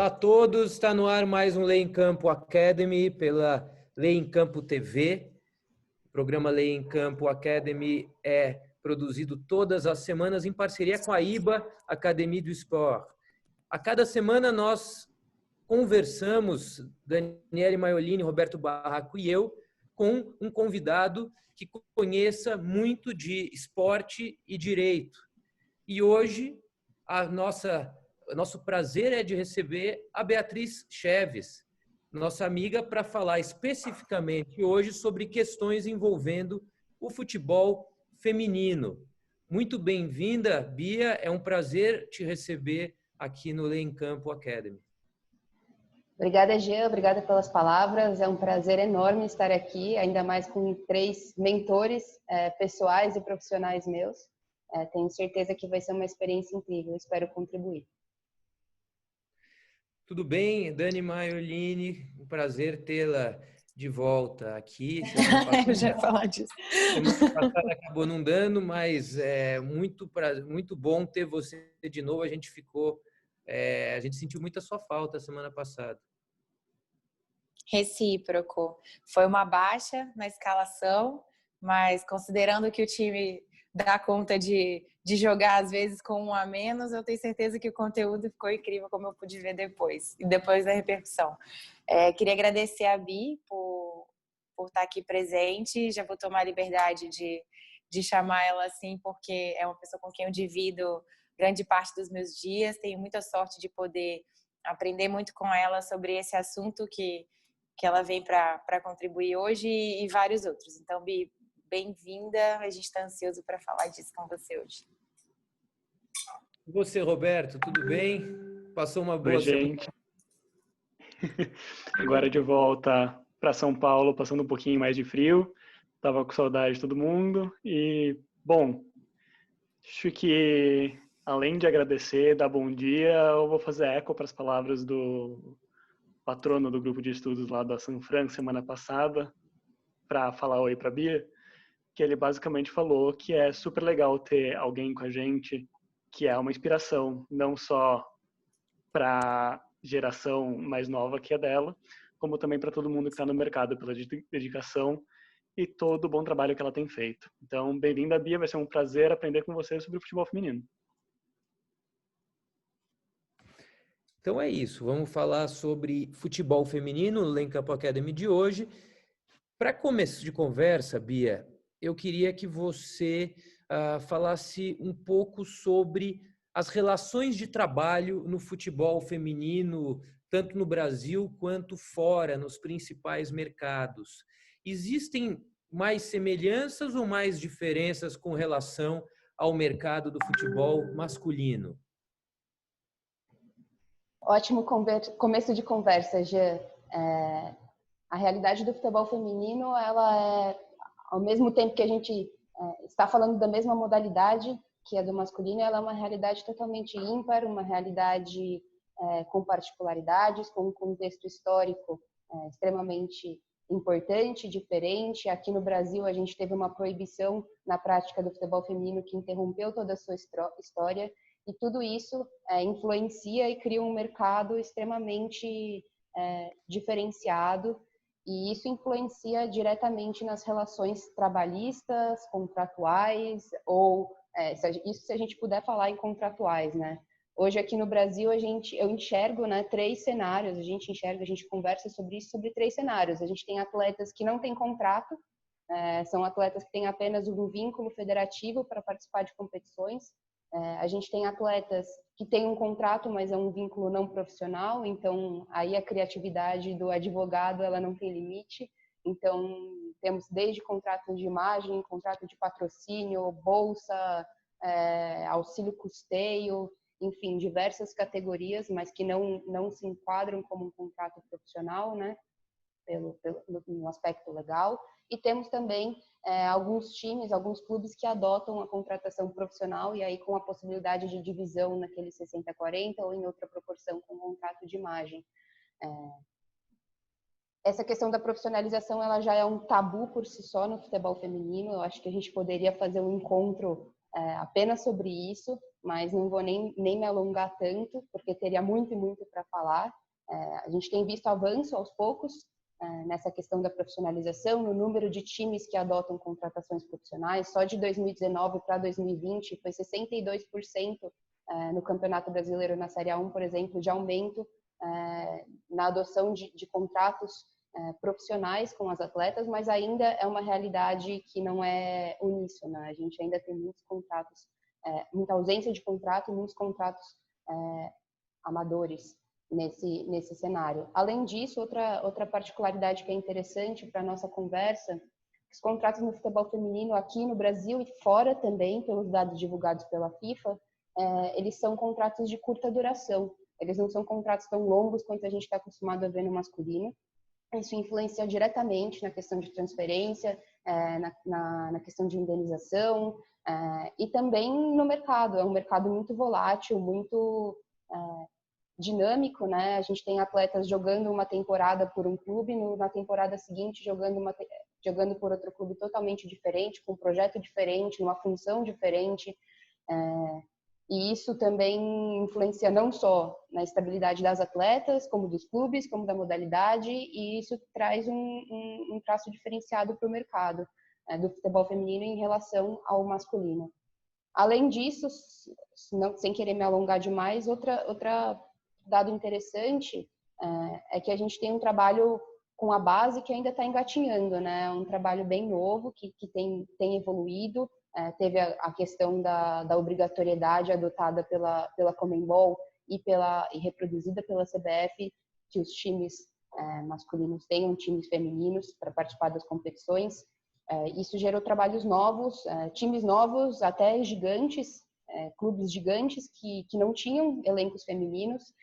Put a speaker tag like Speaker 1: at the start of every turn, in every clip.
Speaker 1: Olá a todos, está no ar mais um Lei em Campo Academy pela Lei em Campo TV. O programa Lei em Campo Academy é produzido todas as semanas em parceria com a IBA, Academia do Esporte. A cada semana nós conversamos, Daniele Maiolini, Roberto Barraco e eu, com um convidado que conheça muito de esporte e direito. E hoje nosso prazer é de receber a Beatriz Cheves, nossa amiga, para falar especificamente hoje sobre questões envolvendo o futebol feminino. Muito bem-vinda, Bia. É um prazer te receber aqui no Lei em Campo Academy.
Speaker 2: Obrigada, Jean. Obrigada pelas palavras. É um prazer enorme estar aqui, ainda mais com 3 mentores pessoais e profissionais meus. Tenho certeza que vai ser uma experiência incrível. Espero contribuir.
Speaker 1: Tudo bem, Dani Maiolini, um prazer tê-la de volta aqui. Semana passada,
Speaker 3: Eu já ia falar disso.
Speaker 1: Semana passada acabou não dando, mas é muito bom ter você de novo. A gente sentiu muita sua falta semana passada.
Speaker 3: Recíproco. Foi uma baixa na escalação, mas considerando que o time dá conta de jogar às vezes com um a menos, eu tenho certeza que o conteúdo ficou incrível, como eu pude ver depois da repercussão. Queria agradecer a Bi por estar aqui presente. Já vou tomar a liberdade de chamar ela assim, porque é uma pessoa com quem eu divido grande parte dos meus dias. Tenho muita sorte de poder aprender muito com ela sobre esse assunto que ela vem para contribuir hoje e vários outros. Então, Bi, bem-vinda. A gente está ansioso para falar disso com você hoje.
Speaker 1: E você, Roberto, tudo bem? Passou uma boa semana?
Speaker 4: Gente. Agora de volta para São Paulo, passando um pouquinho mais de frio. Tava com saudade de todo mundo. E, bom, acho que além de agradecer, dar bom dia, eu vou fazer eco para as palavras do patrono do grupo de estudos lá da São Fran semana passada, para falar oi para a Bia, que ele basicamente falou que é super legal ter alguém com a gente que é uma inspiração, não só para a geração mais nova que é dela, como também para todo mundo que está no mercado pela dedicação e todo o bom trabalho que ela tem feito. Então, bem-vinda, Bia, vai ser um prazer aprender com você sobre o futebol feminino.
Speaker 1: Então é isso, vamos falar sobre futebol feminino no Lei em Campo Academy de hoje. Para começo de conversa, Bia, eu queria que você falasse um pouco sobre as relações de trabalho no futebol feminino, tanto no Brasil quanto fora, nos principais mercados. Existem mais semelhanças ou mais diferenças com relação ao mercado do futebol masculino?
Speaker 2: Ótimo começo de conversa, Jean. A realidade do futebol feminino, ela é, ao mesmo tempo que a gente está falando da mesma modalidade que é do masculino, ela é uma realidade totalmente ímpar, uma realidade com particularidades, com um contexto histórico extremamente importante, diferente. Aqui no Brasil, a gente teve uma proibição na prática do futebol feminino que interrompeu toda a sua história, e tudo isso influencia e cria um mercado extremamente diferenciado, e isso influencia diretamente nas relações trabalhistas, contratuais, ou isso se a gente puder falar em contratuais, né? Hoje aqui no Brasil eu enxergo, né, 3 cenários, a gente conversa sobre isso, sobre 3 cenários. A gente tem atletas que não têm contrato, são atletas que têm apenas um vínculo federativo para participar de competições. A gente tem atletas que têm um contrato, mas é um vínculo não profissional, então aí a criatividade do advogado ela não tem limite. Então temos desde contrato de imagem, contrato de patrocínio, bolsa, auxílio custeio, enfim, diversas categorias, mas que não se enquadram como um contrato profissional, né, no aspecto legal. E temos também alguns times, alguns clubes que adotam a contratação profissional e aí com a possibilidade de divisão naquele 60-40 ou em outra proporção com contrato de imagem. Essa questão da profissionalização ela já é um tabu por si só no futebol feminino. Eu acho que a gente poderia fazer um encontro apenas sobre isso, mas não vou nem me alongar tanto, porque teria muito e muito para falar. A gente tem visto avanço aos poucos nessa questão da profissionalização, no número de times que adotam contratações profissionais. Só de 2019 para 2020 foi 62% no Campeonato Brasileiro na Série A1, por exemplo, de aumento na adoção de contratos profissionais com as atletas, mas ainda é uma realidade que não é uníssona. A gente ainda tem muitos contratos, muita ausência de contrato e muitos contratos amadores nesse cenário. Além disso, outra particularidade que é interessante para a nossa conversa, os contratos no futebol feminino aqui no Brasil e fora também, pelos dados divulgados pela FIFA, eles são contratos de curta duração. Eles não são contratos tão longos quanto a gente está acostumado a ver no masculino. Isso influencia diretamente na questão de transferência, na questão de indenização e também no mercado. É um mercado muito volátil, muito dinâmico, né? A gente tem atletas jogando uma temporada por um clube, na temporada seguinte jogando por outro clube totalmente diferente, com um projeto diferente, numa função diferente. E isso também influencia não só na estabilidade das atletas, como dos clubes, como da modalidade, e isso traz um traço diferenciado para o mercado do futebol feminino em relação ao masculino. Além disso, sem querer me alongar demais, outra dado interessante é que a gente tem um trabalho com a base que ainda está engatinhando, né? Um trabalho bem novo, que tem evoluído. Teve a questão da obrigatoriedade adotada pela Conmebol e reproduzida pela CBF, que os times masculinos tenham times femininos para participar das competições. Isso gerou trabalhos novos, times novos, até gigantes, clubes gigantes que não tinham elencos femininos,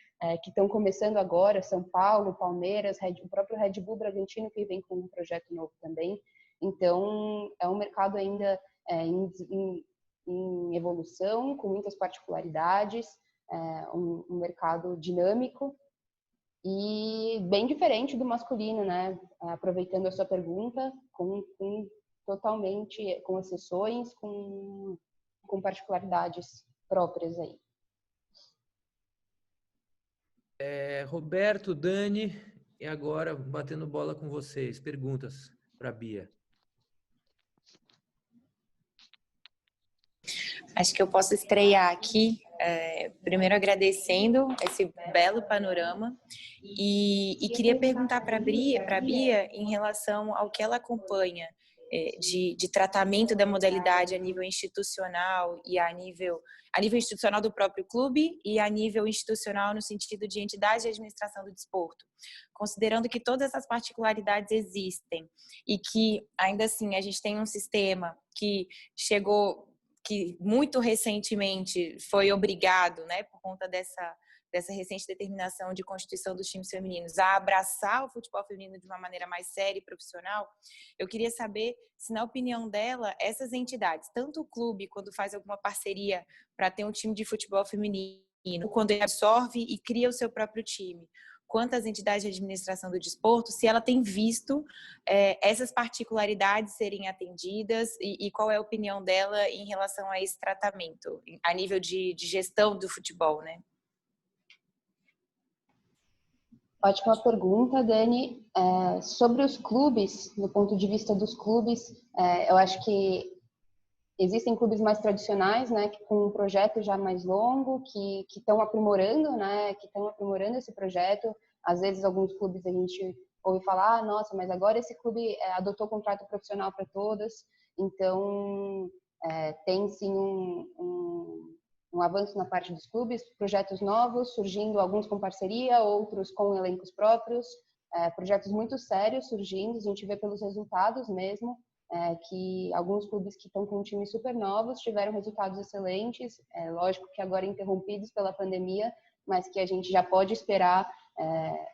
Speaker 2: que estão começando agora, São Paulo, Palmeiras, o próprio Red Bull Bragantino, que vem com um projeto novo também. Então, é um mercado ainda em evolução, com muitas particularidades, um mercado dinâmico e bem diferente do masculino, né? Aproveitando a sua pergunta, totalmente com exceções, com particularidades próprias aí.
Speaker 1: Roberto, Dani, e agora batendo bola com vocês. Perguntas para a Bia.
Speaker 3: Acho que eu posso estrear aqui, primeiro agradecendo esse belo panorama e queria perguntar para a Bia em relação ao que ela acompanha de tratamento da modalidade a nível institucional e a nível institucional do próprio clube e a nível institucional no sentido de entidade de administração do desporto. Considerando que todas essas particularidades existem e que, ainda assim, a gente tem um sistema que muito recentemente foi obrigado, né, por conta dessa recente determinação de constituição dos times femininos, a abraçar o futebol feminino de uma maneira mais séria e profissional. Eu queria saber se, na opinião dela, essas entidades, tanto o clube, quando faz alguma parceria para ter um time de futebol feminino, quando ele absorve e cria o seu próprio time, quanto às entidades de administração do desporto, se ela tem visto essas particularidades serem atendidas e qual é a opinião dela em relação a esse tratamento, a nível de gestão do futebol, né?
Speaker 2: Ótima pergunta, Dani. Sobre os clubes, do ponto de vista dos clubes, eu acho que existem clubes mais tradicionais, né, com um projeto já mais longo, que estão aprimorando, né, esse projeto. Às vezes, alguns clubes a gente ouve falar, nossa, mas agora esse clube adotou contrato profissional para todas. Então, tem sim um avanço na parte dos clubes, projetos novos surgindo, alguns com parceria, outros com elencos próprios, projetos muito sérios surgindo, a gente vê pelos resultados mesmo, que alguns clubes que estão com times super novos tiveram resultados excelentes, lógico que agora interrompidos pela pandemia, mas que a gente já pode esperar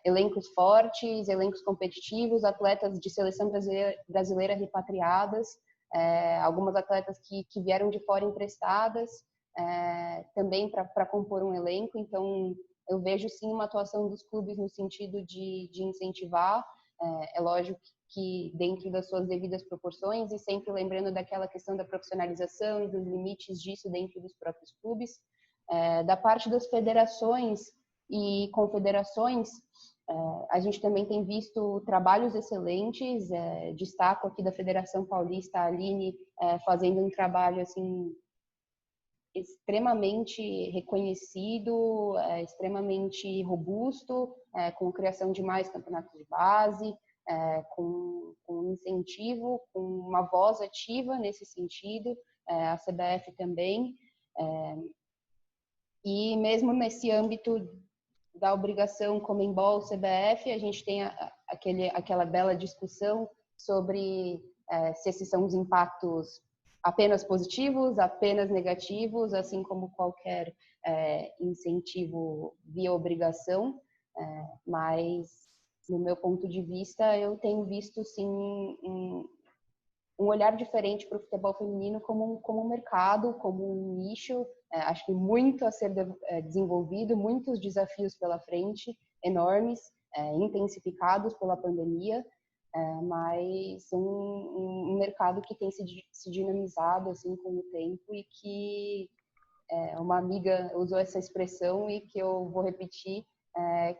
Speaker 2: elencos fortes, elencos competitivos, atletas de seleção brasileira repatriadas, algumas atletas que vieram de fora emprestadas, também para compor um elenco. Então, eu vejo sim uma atuação dos clubes no sentido de incentivar, é lógico que dentro das suas devidas proporções e sempre lembrando daquela questão da profissionalização e dos limites disso dentro dos próprios clubes, Da parte das federações e confederações, a gente também tem visto trabalhos excelentes. Destaco aqui da Federação Paulista, a Aline, fazendo um trabalho assim extremamente reconhecido, extremamente robusto, com criação de mais campeonatos de base, com incentivo, com uma voz ativa nesse sentido, a CBF também. E mesmo nesse âmbito da obrigação Conmebol, CBF, a gente tem aquela bela discussão sobre se esses são os impactos apenas positivos, apenas negativos, assim como qualquer incentivo via obrigação. Mas, no meu ponto de vista, eu tenho visto, sim, um olhar diferente para o futebol feminino como um mercado, como um nicho. Acho que muito a ser desenvolvido, muitos desafios pela frente, enormes, intensificados pela pandemia, mas um mercado que tem se dinamizado assim com o tempo e que uma amiga usou essa expressão e que eu vou repetir,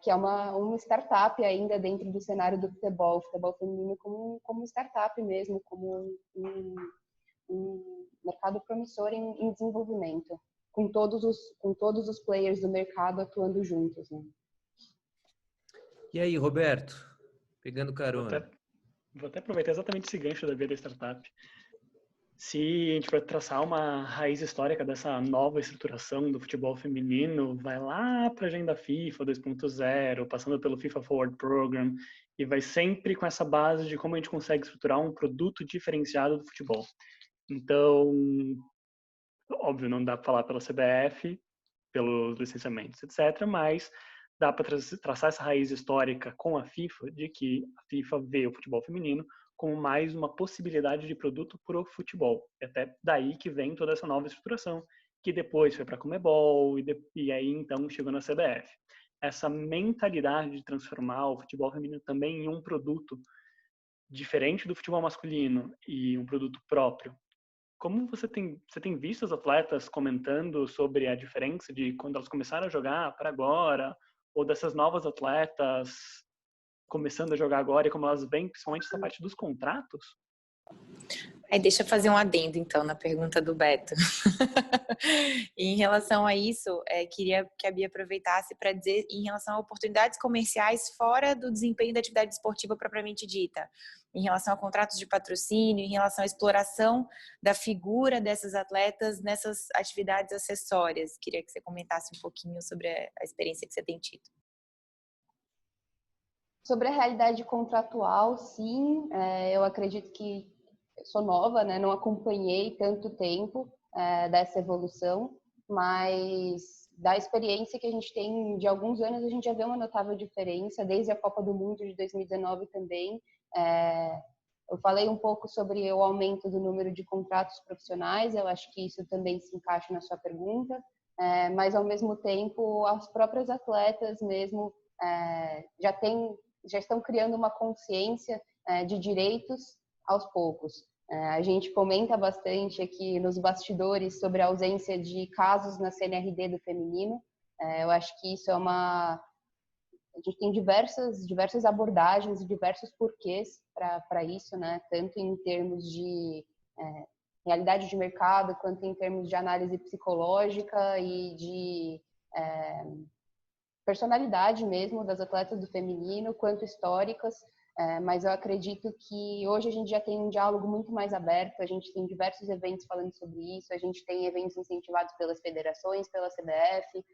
Speaker 2: que é uma startup ainda dentro do cenário do futebol feminino como startup mesmo, como um mercado promissor em desenvolvimento, com todos os players do mercado atuando juntos, né?
Speaker 1: E aí, Roberto? Pegando carona.
Speaker 4: Vou até aproveitar exatamente esse gancho da vida startup. Se a gente for traçar uma raiz histórica dessa nova estruturação do futebol feminino, vai lá para a agenda FIFA 2.0, passando pelo FIFA Forward Program, e vai sempre com essa base de como a gente consegue estruturar um produto diferenciado do futebol. Então, óbvio, não dá para falar pela CBF, pelos licenciamentos, etc., mas dá para traçar essa raiz histórica com a FIFA, de que a FIFA vê o futebol feminino como mais uma possibilidade de produto para o futebol. É até daí que vem toda essa nova estruturação, que depois foi para a Conmebol e aí então chegou na CBF. Essa mentalidade de transformar o futebol feminino também em um produto diferente do futebol masculino e um produto próprio. Como você tem visto os atletas comentando sobre a diferença de quando elas começaram a jogar para agora, ou dessas novas atletas começando a jogar agora e como elas veem, principalmente essa parte dos contratos?
Speaker 3: Aí deixa eu fazer um adendo, então, na pergunta do Beto. Em relação a isso, queria que a Bia aproveitasse para dizer em relação a oportunidades comerciais fora do desempenho da atividade esportiva propriamente dita, em relação a contratos de patrocínio, em relação à exploração da figura dessas atletas nessas atividades acessórias. Queria que você comentasse um pouquinho sobre a experiência que você tem tido.
Speaker 2: Sobre a realidade contratual, sim, eu acredito que eu sou nova, né? Não acompanhei tanto tempo dessa evolução, mas da experiência que a gente tem de alguns anos, a gente já vê uma notável diferença, desde a Copa do Mundo de 2019 também. Eu falei um pouco sobre o aumento do número de contratos profissionais, eu acho que isso também se encaixa na sua pergunta, mas ao mesmo tempo as próprias atletas mesmo já estão criando uma consciência de direitos aos poucos. A gente comenta bastante aqui nos bastidores sobre a ausência de casos na CNRD do feminino. Eu acho que isso a gente tem diversas abordagens e diversos porquês para isso, né? Tanto em termos de realidade de mercado, quanto em termos de análise psicológica e de personalidade mesmo das atletas do feminino, quanto históricas, mas eu acredito que hoje a gente já tem um diálogo muito mais aberto, a gente tem diversos eventos falando sobre isso, a gente tem eventos incentivados pelas federações, pela CBF,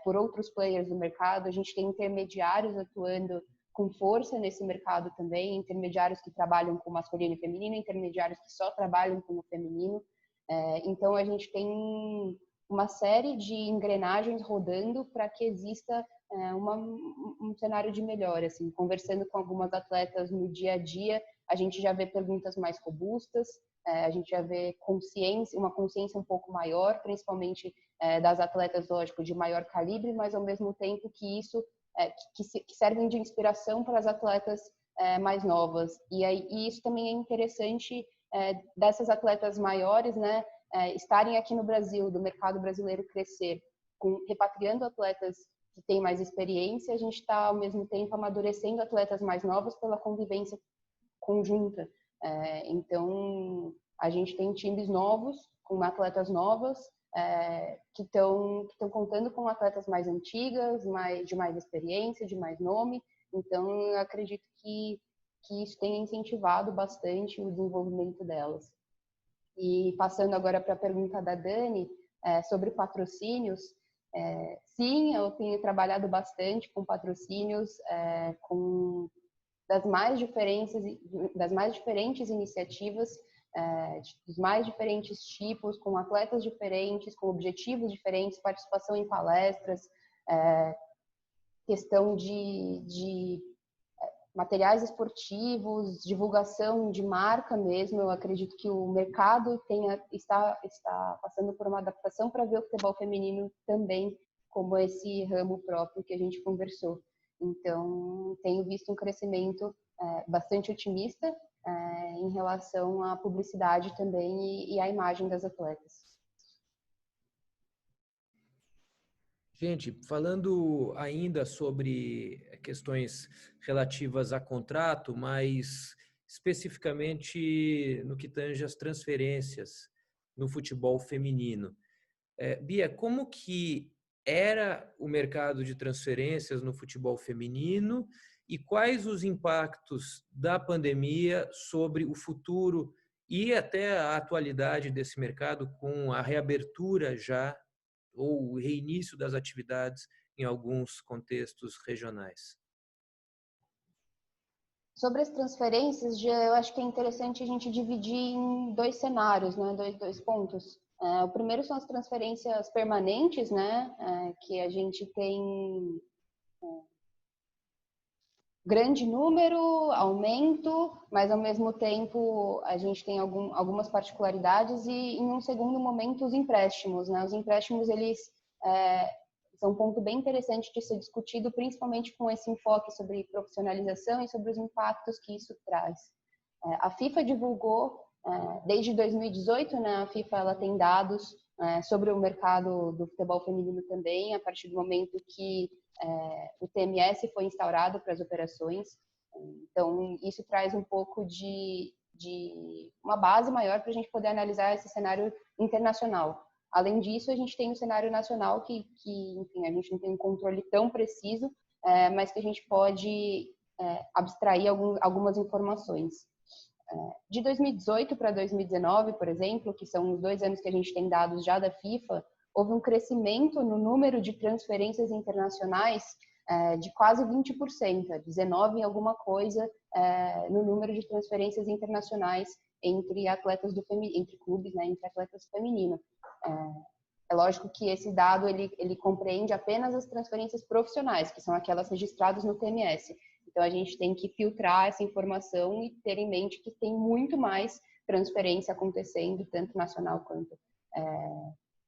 Speaker 2: por outros players do mercado, a gente tem intermediários atuando com força nesse mercado também, intermediários que trabalham com masculino e feminino, intermediários que só trabalham com o feminino, então a gente tem uma série de engrenagens rodando para que exista um cenário de melhora. Assim, conversando com algumas atletas no dia a dia, a gente já vê perguntas mais robustas, a gente já vê uma consciência um pouco maior, principalmente das atletas, lógico, de maior calibre, mas ao mesmo tempo que isso que servem de inspiração para as atletas mais novas. E isso também é interessante dessas atletas maiores, né, estarem aqui no Brasil, do mercado brasileiro crescer. repatriando atletas que têm mais experiência, a gente está, ao mesmo tempo, amadurecendo atletas mais novos pela convivência conjunta. Então, a gente tem times novos, com atletas novas, que estão contando com atletas mais antigas, de mais experiência, de mais nome. Então, eu acredito que isso tem incentivado bastante o desenvolvimento delas. E passando agora para a pergunta da Dani, sobre patrocínios, sim, eu tenho trabalhado bastante com patrocínios, das mais diferentes iniciativas, dos mais diferentes tipos, com atletas diferentes, com objetivos diferentes, participação em palestras, questão de materiais esportivos, divulgação de marca mesmo. Eu acredito que o mercado está passando por uma adaptação para ver o futebol feminino também como esse ramo próprio que a gente conversou. Então, tenho visto um crescimento bastante otimista em relação à publicidade também e à imagem das atletas.
Speaker 1: Gente, falando ainda sobre questões relativas a contrato, mas especificamente no que tange as transferências no futebol feminino. Bia, como que era o mercado de transferências no futebol feminino e quais os impactos da pandemia sobre o futuro e até a atualidade desse mercado com a reabertura já ou o reinício das atividades em alguns contextos regionais?
Speaker 2: Sobre as transferências, eu acho que é interessante a gente dividir em dois cenários, né? Dois pontos. O primeiro são as transferências permanentes, né? Que a gente tem grande número, aumento, mas ao mesmo tempo a gente tem algumas particularidades e, em um segundo momento, os empréstimos, né? Os empréstimos, eles são um ponto bem interessante de ser discutido, principalmente com esse enfoque sobre profissionalização e sobre os impactos que isso traz. A FIFA divulgou, desde 2018, né? A FIFA ela tem dados sobre o mercado do futebol feminino também, a partir do momento que o TMS foi instaurado para as operações. Então, isso traz um pouco de uma base maior para a gente poder analisar esse cenário internacional. Além disso, a gente tem um cenário nacional que enfim, a gente não tem um controle tão preciso, mas que a gente pode abstrair algumas informações. De 2018 para 2019, por exemplo, que são os 2 anos que a gente tem dados já da FIFA, houve um crescimento no número de transferências internacionais de quase 20%, 19 e alguma coisa no número de transferências internacionais entre clubes, né, entre atletas femininos. É lógico que esse dado ele compreende apenas as transferências profissionais, que são aquelas registradas no TMS. Então, a gente tem que filtrar essa informação e ter em mente que tem muito mais transferência acontecendo, tanto nacional quanto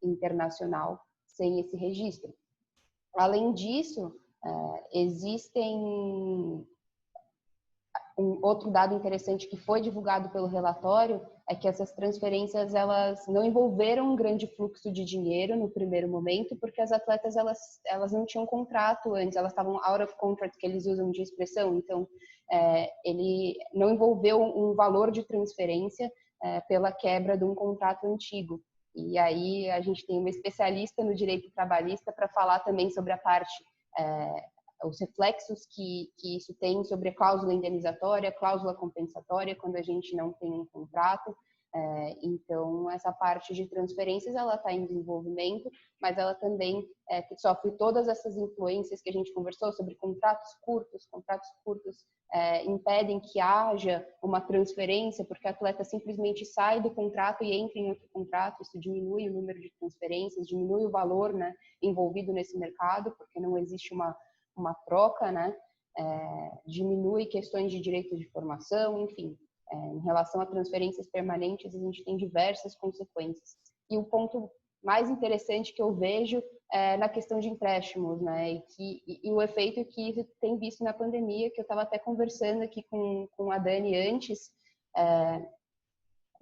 Speaker 2: internacional, sem esse registro. Além disso, existem outro dado interessante que foi divulgado pelo relatório é que essas transferências elas não envolveram um grande fluxo de dinheiro no primeiro momento, porque as atletas elas não tinham contrato antes, elas estavam out of contract, que eles usam de expressão. Então, ele não envolveu um valor de transferência pela quebra de um contrato antigo. E aí a gente tem uma especialista no direito trabalhista para falar também sobre a parte os reflexos que isso tem sobre a cláusula indenizatória, cláusula compensatória, quando a gente não tem um contrato. Então, essa parte de transferências, ela está em desenvolvimento, mas ela também sofre todas essas influências que a gente conversou sobre contratos curtos impedem que haja uma transferência, porque a atleta simplesmente sai do contrato e entra em outro contrato, isso diminui o número de transferências, diminui o valor, né, envolvido nesse mercado, porque não existe uma troca, né? Diminui questões de direito de formação, enfim. Em relação a transferências permanentes, a gente tem diversas consequências. E o ponto mais interessante que eu vejo é na questão de empréstimos, né? E o efeito que isso tem visto na pandemia, que eu estava até conversando aqui com a Dani antes.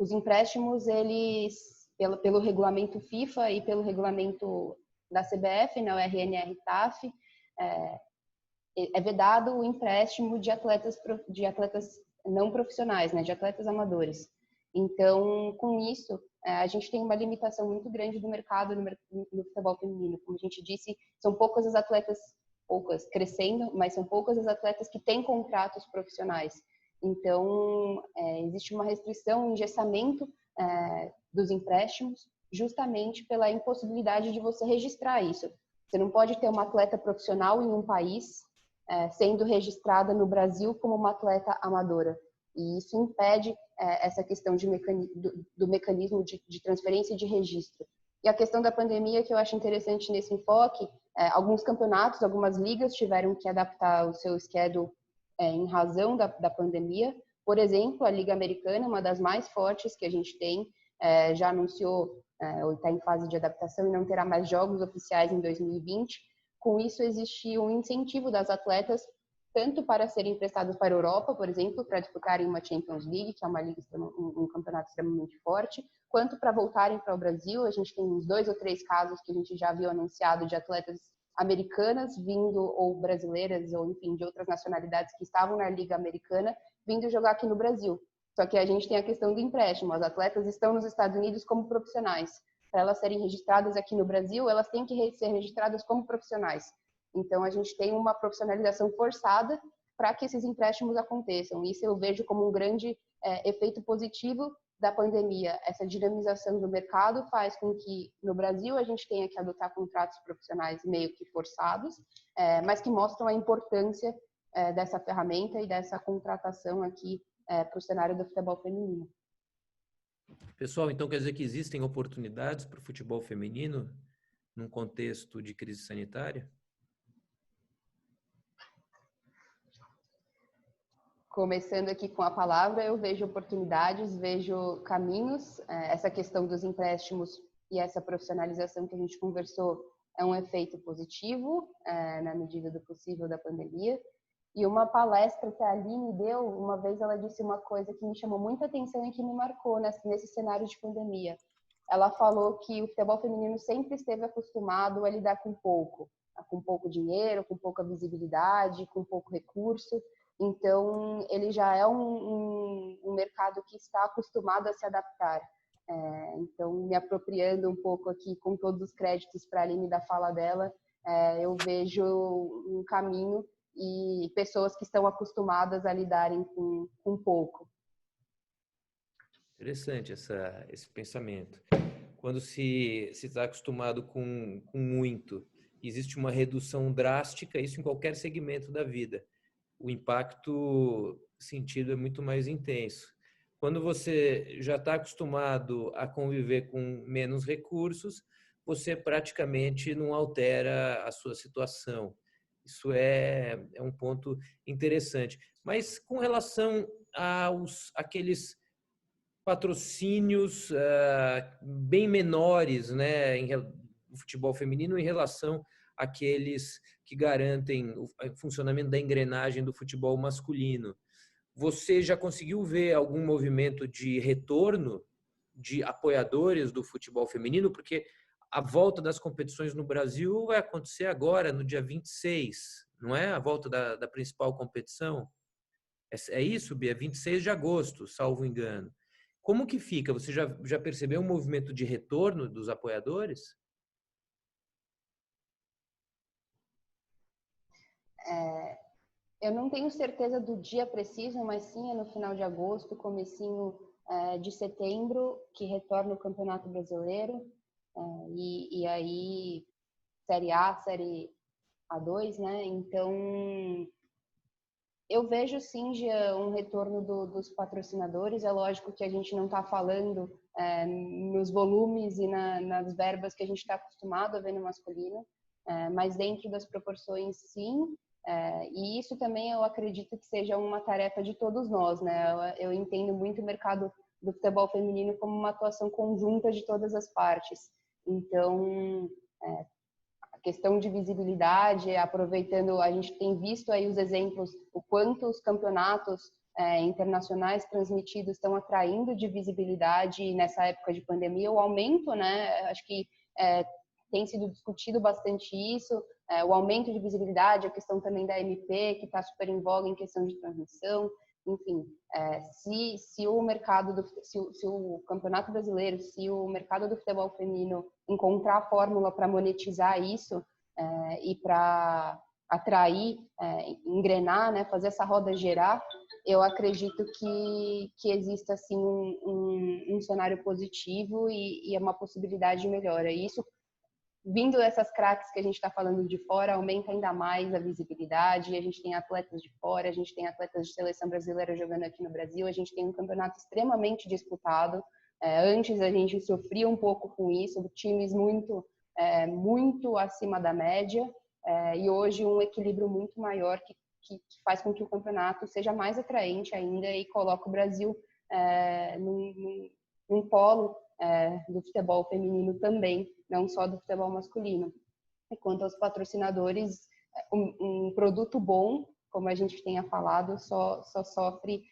Speaker 2: Os empréstimos, eles, pelo regulamento FIFA e pelo regulamento da CBF, na URNR-TAF, é vedado o empréstimo de atletas não profissionais, né, de atletas amadores. Então, com isso, a gente tem uma limitação muito grande do mercado no futebol feminino. Como a gente disse, são poucas as atletas, crescendo, mas são poucas as atletas que têm contratos profissionais. Então, existe uma restrição, um engessamento dos empréstimos, justamente pela impossibilidade de você registrar isso. Você não pode ter uma atleta profissional em um país sendo registrada no Brasil como uma atleta amadora. E isso impede essa questão do mecanismo de transferência e de registro. E a questão da pandemia, que eu acho interessante nesse enfoque, alguns campeonatos, algumas ligas tiveram que adaptar o seu schedule em razão da pandemia. Por exemplo, a Liga Americana, uma das mais fortes que a gente tem, já anunciou ou está em fase de adaptação e não terá mais jogos oficiais em 2020. Com isso, existe um incentivo das atletas tanto para serem emprestados para a Europa, por exemplo, para disputarem uma Champions League, que é uma liga, um campeonato extremamente forte, quanto para voltarem para o Brasil. A gente tem uns 2 ou 3 casos que a gente já viu anunciado de atletas americanas vindo, ou brasileiras, ou enfim, de outras nacionalidades que estavam na Liga Americana, vindo jogar aqui no Brasil. Só que a gente tem a questão do empréstimo. As atletas estão nos Estados Unidos como profissionais. Para elas serem registradas aqui no Brasil, elas têm que ser registradas como profissionais. Então, a gente tem uma profissionalização forçada para que esses empréstimos aconteçam. Isso eu vejo como um grande efeito positivo da pandemia. Essa dinamização do mercado faz com que, no Brasil, a gente tenha que adotar contratos profissionais meio que forçados, mas que mostram a importância dessa ferramenta e dessa contratação aqui para o cenário do futebol feminino.
Speaker 1: Pessoal, então quer dizer que existem oportunidades para o futebol feminino num contexto de crise sanitária?
Speaker 2: Começando aqui com a palavra, eu vejo oportunidades, vejo caminhos. Essa questão dos empréstimos e essa profissionalização que a gente conversou é um efeito positivo, na medida do possível, da pandemia. E uma palestra que a Aline deu, uma vez ela disse uma coisa que me chamou muita atenção e que me marcou nesse cenário de pandemia. Ela falou que o futebol feminino sempre esteve acostumado a lidar com pouco dinheiro, com pouca visibilidade, com pouco recurso. Então, ele já é um mercado que está acostumado a se adaptar. Então, me apropriando um pouco aqui, com todos os créditos para a Aline da fala dela, eu vejo um caminho e pessoas que estão acostumadas a lidarem com pouco.
Speaker 1: Interessante esse pensamento. Quando se está acostumado com muito, existe uma redução drástica, isso em qualquer segmento da vida. O impacto sentido é muito mais intenso. Quando você já está acostumado a conviver com menos recursos, você praticamente não altera a sua situação. Isso é um ponto interessante. Mas com relação àqueles patrocínios bem menores, né, no futebol feminino em relação àqueles que garantem o funcionamento da engrenagem do futebol masculino, você já conseguiu ver algum movimento de retorno de apoiadores do futebol feminino? Porque a volta das competições no Brasil vai acontecer agora, no dia 26, não é? A volta da principal competição. É isso, Bia? 26 de agosto, salvo engano. Como que fica? Você já percebeu um movimento de retorno dos apoiadores?
Speaker 2: Eu não tenho certeza do dia preciso, mas sim é no final de agosto, comecinho de setembro, que retorna o Campeonato Brasileiro. E aí, Série A, Série A2, né? Então, eu vejo sim um retorno dos patrocinadores. É lógico que a gente não está falando nos volumes e nas verbas que a gente está acostumado a ver no masculino, mas dentro das proporções, sim. E isso também eu acredito que seja uma tarefa de todos nós, né? Eu entendo muito o mercado do futebol feminino como uma atuação conjunta de todas as partes. Então, a questão de visibilidade, aproveitando, a gente tem visto aí os exemplos, o quanto os campeonatos internacionais transmitidos estão atraindo de visibilidade nessa época de pandemia, o aumento, né? Acho que tem sido discutido bastante isso, o aumento de visibilidade, a questão também da MP, que está super em voga em questão de transmissão. Enfim, se o mercado se o Campeonato Brasileiro, se o mercado do futebol feminino encontrar a fórmula para monetizar isso e para atrair, engrenar, né, fazer essa roda girar, eu acredito que exista assim um cenário positivo e é uma possibilidade de melhora. E isso, vindo dessas craques que a gente está falando de fora, aumenta ainda mais a visibilidade. A gente tem atletas de fora, a gente tem atletas de seleção brasileira jogando aqui no Brasil, a gente tem um campeonato extremamente disputado. Antes a gente sofria um pouco com isso, times muito acima da média, e hoje um equilíbrio muito maior que faz com que o campeonato seja mais atraente ainda e coloca o Brasil num polo do futebol feminino também, não só do futebol masculino. E quanto aos patrocinadores, um produto bom, como a gente tenha falado, só sofre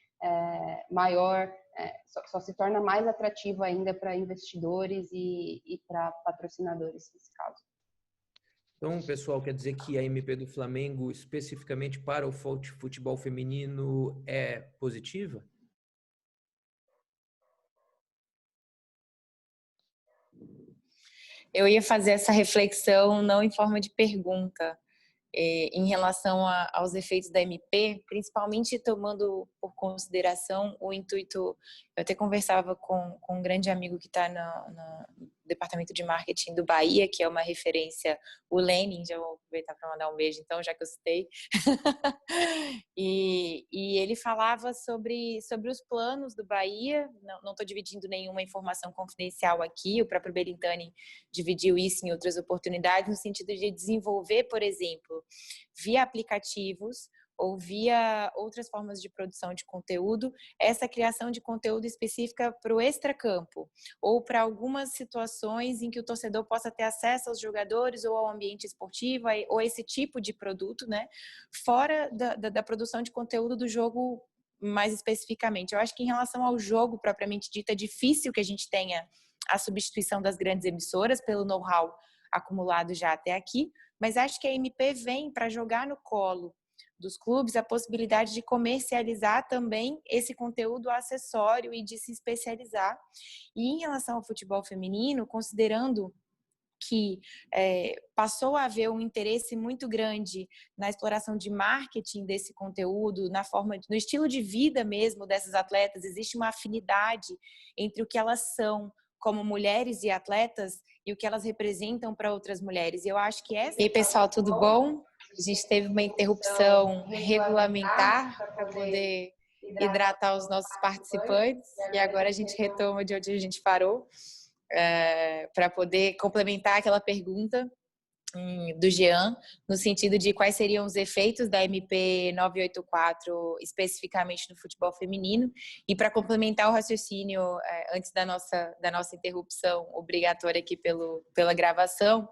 Speaker 2: só se torna mais atrativo ainda para investidores e para patrocinadores, nesse caso.
Speaker 1: Então, pessoal, quer dizer que a MP do Flamengo, especificamente para o futebol feminino, é positiva?
Speaker 3: Eu ia fazer essa reflexão não em forma de pergunta, em relação aos efeitos da MP, principalmente tomando por consideração o intuito. Eu até conversava com um grande amigo que está no departamento de marketing do Bahia, que é uma referência, o Lenin, já vou aproveitar para mandar um beijo então, já que eu citei. E ele falava sobre os planos do Bahia. Não estou dividindo nenhuma informação confidencial aqui, o próprio Belintani dividiu isso em outras oportunidades, no sentido de desenvolver, por exemplo, via aplicativos ou via outras formas de produção de conteúdo, essa criação de conteúdo específica para o extracampo, ou para algumas situações em que o torcedor possa ter acesso aos jogadores ou ao ambiente esportivo, ou esse tipo de produto, né, fora da produção de conteúdo do jogo mais especificamente. Eu acho que em relação ao jogo propriamente dito, é difícil que a gente tenha a substituição das grandes emissoras pelo know-how acumulado já até aqui, mas acho que a MP vem para jogar no colo dos clubes a possibilidade de comercializar também esse conteúdo acessório e de se especializar. E em relação ao futebol feminino, considerando que passou a haver um interesse muito grande na exploração de marketing desse conteúdo, no estilo de vida mesmo dessas atletas, existe uma afinidade entre o que elas são como mulheres e atletas e o que elas representam para outras mulheres. E eu acho que essa... E aí, pessoal, tudo bom? A gente teve uma interrupção regulamentar para poder hidratar os nossos participantes e agora a gente retoma de onde a gente parou para poder complementar aquela pergunta do Jean, no sentido de quais seriam os efeitos da MP 984 especificamente no futebol feminino. E para complementar o raciocínio, antes da nossa interrupção obrigatória aqui pela gravação,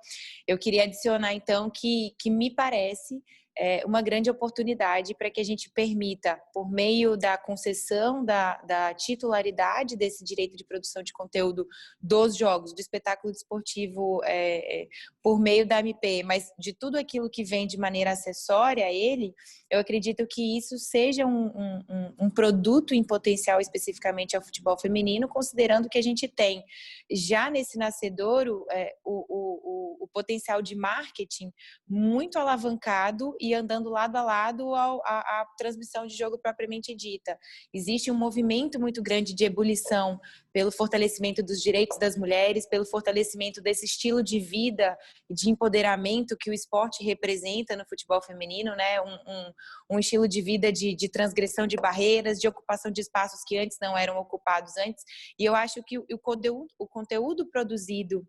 Speaker 3: eu queria adicionar então que me parece uma grande oportunidade para que a gente permita, por meio da concessão da titularidade desse direito de produção de conteúdo dos jogos, do espetáculo desportivo por meio da MP, mas de tudo aquilo que vem de maneira acessória a ele, eu acredito que isso seja um produto em potencial especificamente ao futebol feminino, considerando que a gente tem já nesse nascedouro o potencial de marketing muito alavancado e andando lado a lado à transmissão de jogo propriamente dita. Existe um movimento muito grande de ebulição pelo fortalecimento dos direitos das mulheres, pelo fortalecimento desse estilo de vida e de empoderamento que o esporte representa no futebol feminino, né? Um estilo de vida de transgressão de barreiras, de ocupação de espaços que antes não eram ocupados antes. E eu acho que o conteúdo produzido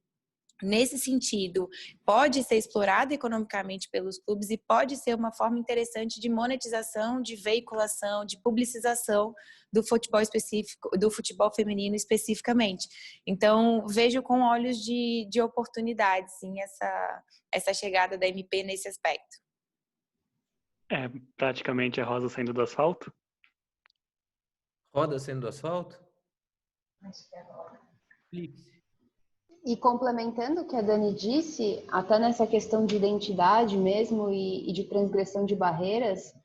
Speaker 3: nesse sentido, pode ser explorado economicamente pelos clubes e pode ser uma forma interessante de monetização, de veiculação, de publicização do futebol específico, do futebol feminino especificamente. Então, vejo com olhos de oportunidade, sim, essa chegada da MP nesse aspecto.
Speaker 4: É praticamente a rosa saindo do asfalto?
Speaker 1: Roda saindo do asfalto? Felipe.
Speaker 2: E complementando o que a Dani disse, até nessa questão de identidade mesmo e de transgressão de barreiras,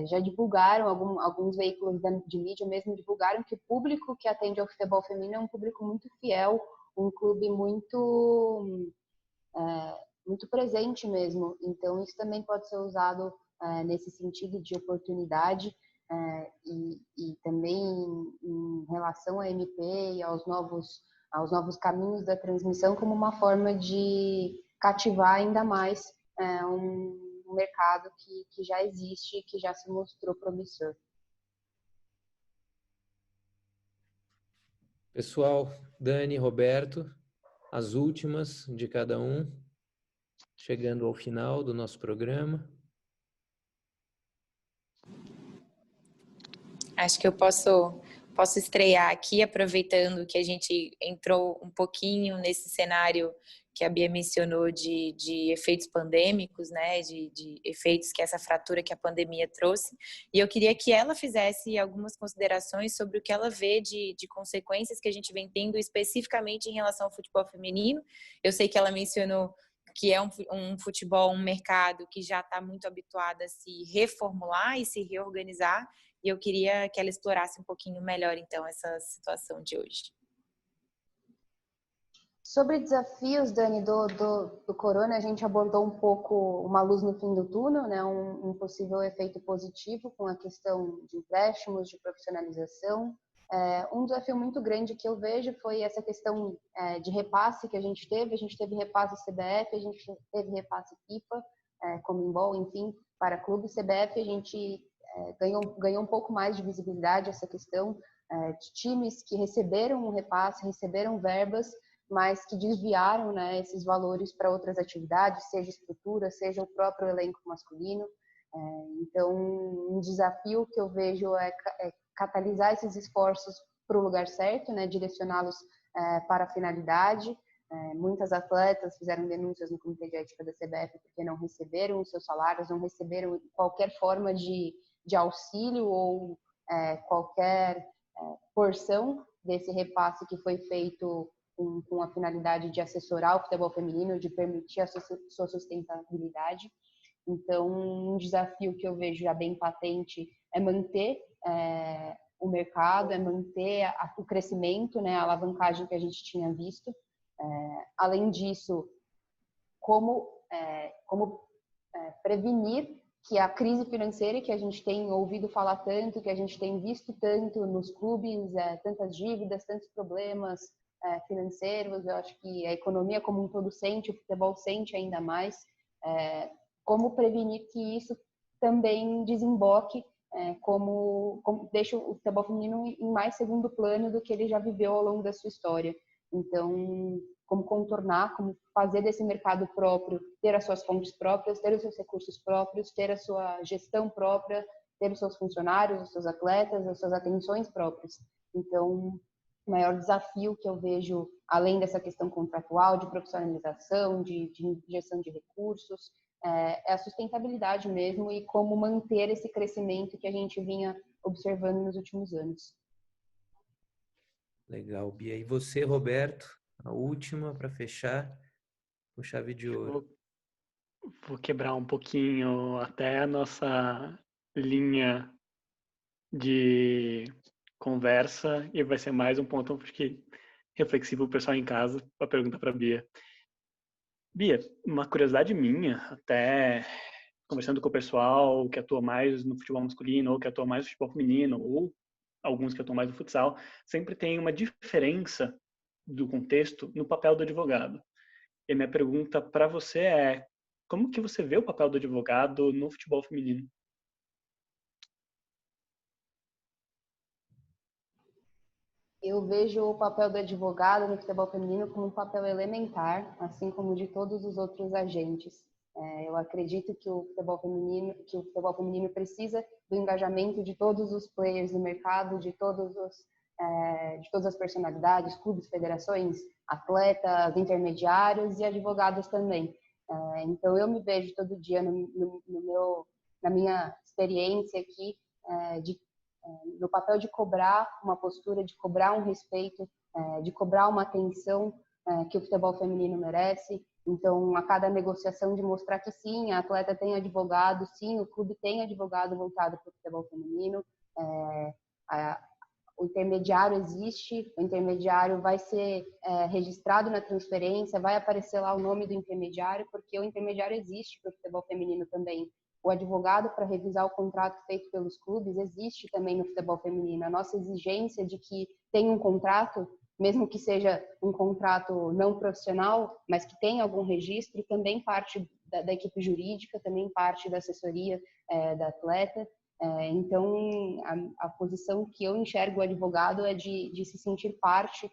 Speaker 2: já divulgaram, alguns veículos de mídia mesmo divulgaram que o público que atende ao futebol feminino é um público muito fiel, um clube muito presente mesmo. Então, isso também pode ser usado nesse sentido de oportunidade e também em relação à MP e aos novos caminhos da transmissão como uma forma de cativar ainda mais um mercado que já existe e que já se mostrou promissor.
Speaker 1: Pessoal, Dani, Roberto, as últimas de cada um, chegando ao final do nosso programa.
Speaker 3: Acho que eu posso estrear aqui, aproveitando que a gente entrou um pouquinho nesse cenário que a Bia mencionou de efeitos pandêmicos, né, de efeitos que essa fratura que a pandemia trouxe. E eu queria que ela fizesse algumas considerações sobre o que ela vê de consequências que a gente vem tendo especificamente em relação ao futebol feminino. Eu sei que ela mencionou que é um futebol, um mercado que já está muito habituado a se reformular e se reorganizar. E eu queria que ela explorasse um pouquinho melhor, então, essa situação de hoje.
Speaker 2: Sobre desafios, Dani, do corona, a gente abordou um pouco uma luz no fim do túnel, né? Um possível efeito positivo com a questão de empréstimos, de profissionalização. Um desafio muito grande que eu vejo foi essa questão de repasse que a gente teve. A gente teve repasse CBF, a gente teve repasse FIFA, Conmebol, enfim, para clubes. CBF, a gente ganhou um pouco mais de visibilidade essa questão de times que receberam um repasse, receberam verbas, mas que desviaram, né, esses valores para outras atividades, seja estrutura, seja o próprio elenco masculino. Então, um desafio que eu vejo é catalisar esses esforços para o lugar certo, né, direcioná-los para a finalidade. Muitas atletas fizeram denúncias no Comitê de Ética da CBF porque não receberam os seus salários, não receberam qualquer forma de auxílio ou qualquer porção desse repasse que foi feito com a finalidade de assessorar o futebol feminino, de permitir a sua sustentabilidade. Então, um desafio que eu vejo já bem patente é manter o mercado, é manter o crescimento, né, a alavancagem que a gente tinha visto. Além disso, como prevenir que a crise financeira que a gente tem ouvido falar tanto, que a gente tem visto tanto nos clubes, tantas dívidas, tantos problemas financeiros, eu acho que a economia como um todo sente, o futebol sente ainda mais, como prevenir que isso também desemboque, como deixa o futebol feminino em mais segundo plano do que ele já viveu ao longo da sua história. Então, como contornar, como fazer desse mercado próprio, ter as suas fontes próprias, ter os seus recursos próprios, ter a sua gestão própria, ter os seus funcionários, os seus atletas, as suas atenções próprias. Então, o maior desafio que eu vejo, além dessa questão contratual, de profissionalização, de injeção de recursos, é a sustentabilidade mesmo e como manter esse crescimento que a gente vinha observando nos últimos anos.
Speaker 1: Legal, Bia. E você, Roberto, a última para fechar com chave de ouro.
Speaker 4: Vou quebrar um pouquinho até a nossa linha de conversa e vai ser mais um ponto que reflexivo o pessoal em casa para perguntar para Bia. Bia, uma curiosidade minha, até conversando com o pessoal que atua mais no futebol masculino ou que atua mais no futebol feminino ou alguns que atuam mais no futsal, sempre tem uma diferença do contexto no papel do advogado. E minha pergunta para você é: como que você vê o papel do advogado no futebol feminino?
Speaker 2: Eu vejo o papel do advogado no futebol feminino como um papel elementar, assim como de todos os outros agentes. Eu acredito que o futebol feminino precisa do engajamento de todos os players do mercado, de todas as personalidades, clubes, federações, atletas, intermediários e advogados também. Então eu me vejo todo dia na minha experiência aqui no papel de cobrar uma postura, de cobrar um respeito, de cobrar uma atenção que o futebol feminino merece. Então, a cada negociação de mostrar que sim, a atleta tem advogado, sim, o clube tem advogado voltado para o futebol feminino, o intermediário existe, o intermediário vai ser registrado na transferência, vai aparecer lá o nome do intermediário, porque o intermediário existe para o futebol feminino também. O advogado para revisar o contrato feito pelos clubes existe também no futebol feminino. A nossa exigência de que tenha um contrato, mesmo que seja um contrato não profissional, mas que tenha algum registro, também parte da equipe jurídica, também parte da assessoria da atleta. Então, a posição que eu enxergo o advogado é de se sentir parte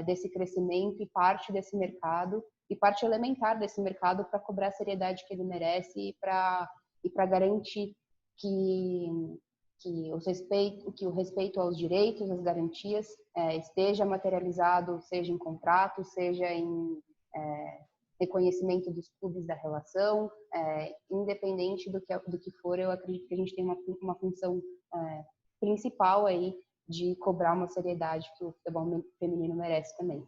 Speaker 2: desse crescimento e parte desse mercado, e parte elementar desse mercado para cobrar a seriedade que ele merece e para garantir que o respeito aos direitos, às garantias, esteja materializado, seja em contrato, seja em reconhecimento dos clubes da relação, independente do que for. Eu acredito que a gente tem uma função principal aí de cobrar uma seriedade que o futebol feminino merece também.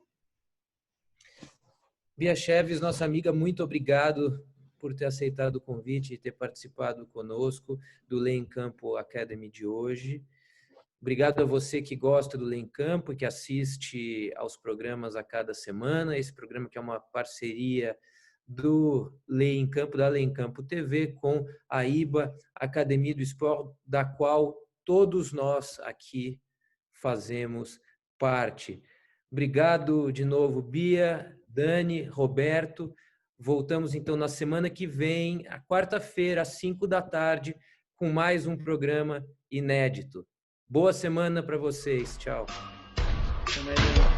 Speaker 1: Bia Cheves, nossa amiga, muito obrigado por ter aceitado o convite e ter participado conosco do Lei em Campo Academy de hoje. Obrigado a você que gosta do Lei em Campo e que assiste aos programas a cada semana. Esse programa que é uma parceria do Lei em Campo, da Lei em Campo TV, com a IBA, Academia do Esporte, da qual todos nós aqui fazemos parte. Obrigado de novo, Bia, Dani, Roberto. Voltamos então na semana que vem, a quarta-feira, às 17h, com mais um programa inédito. Boa semana para vocês. Tchau.
Speaker 4: Também.